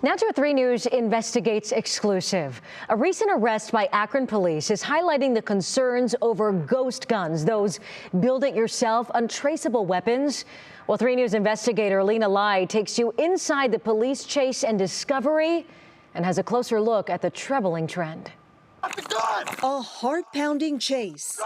Now to a 3 News Investigates exclusive. A recent arrest by Akron Police is highlighting the concerns over ghost guns, those build-it-yourself, untraceable weapons. Well, 3 News investigator LaBelle Ave takes you inside the police chase and discovery and has a closer look at the troubling trend. A heart-pounding chase.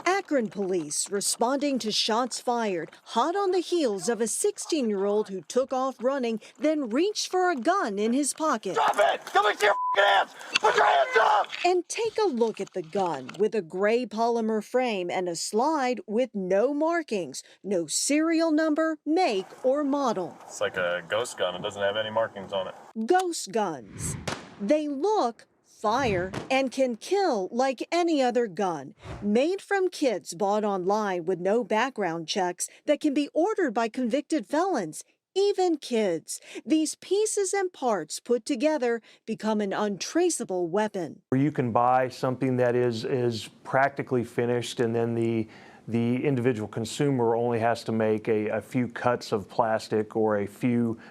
Akron police responding to shots fired, hot on the heels of a 16-year-old who took off running, then reached for a gun in his pocket. Drop it! Come with your hands! Put your hands up! And take a look at the gun with a gray polymer frame and a slide with no markings, no serial number, make, or model. It's like a ghost gun. It doesn't have any markings on it. Ghost guns. They look, fire, and can kill like any other gun. Made from kits bought online with no background checks that can be ordered by convicted felons, even kids. These pieces and parts put together become an untraceable weapon. You can buy something that is practically finished, and then the individual consumer only has to make a few cuts of plastic or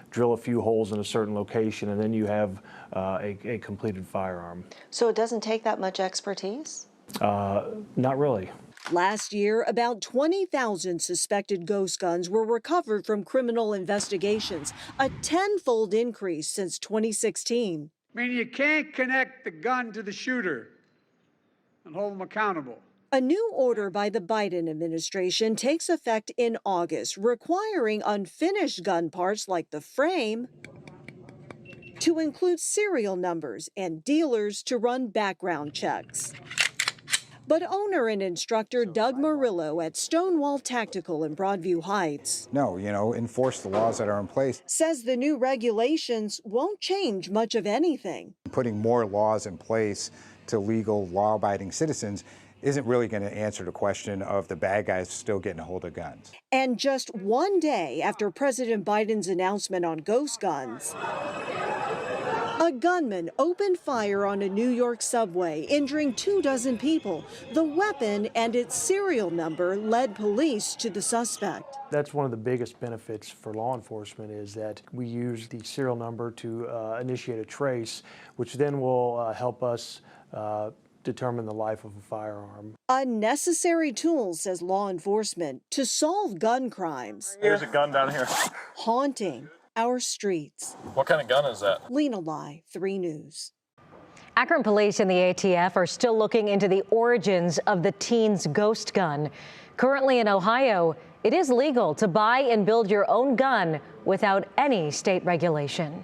drill a few holes in a certain location, and then you have a completed firearm. So it doesn't take that much expertise? Not really. Last year, about 20,000 suspected ghost guns were recovered from criminal investigations, a 10-fold increase since 2016. I mean, you can't connect the gun to the shooter and hold them accountable. A new order by the Biden administration takes effect in August, requiring unfinished gun parts like the frame to include serial numbers and dealers to run background checks. But owner and instructor Doug Murillo at Stonewall Tactical in Broadview Heights. No, enforce the laws that are in place. Says the new regulations won't change much of anything. Putting more laws in place to legal, law-abiding citizens isn't really going to answer the question of the bad guys still getting a hold of guns. And just one day after President Biden's announcement on ghost guns, a gunman opened fire on a New York subway, injuring 24 people. The weapon and its serial number led police to the suspect. That's one of the biggest benefits for law enforcement, is that we use the serial number to initiate a trace, which then will help us determine the life of a firearm. A necessary tool, says law enforcement, to solve gun crimes. There's a gun down here. Haunting our streets. What kind of gun is that? LaBelle Ave, 3 News. Akron police and the ATF are still looking into the origins of the teen's ghost gun. Currently in Ohio, it is legal to buy and build your own gun without any state regulation.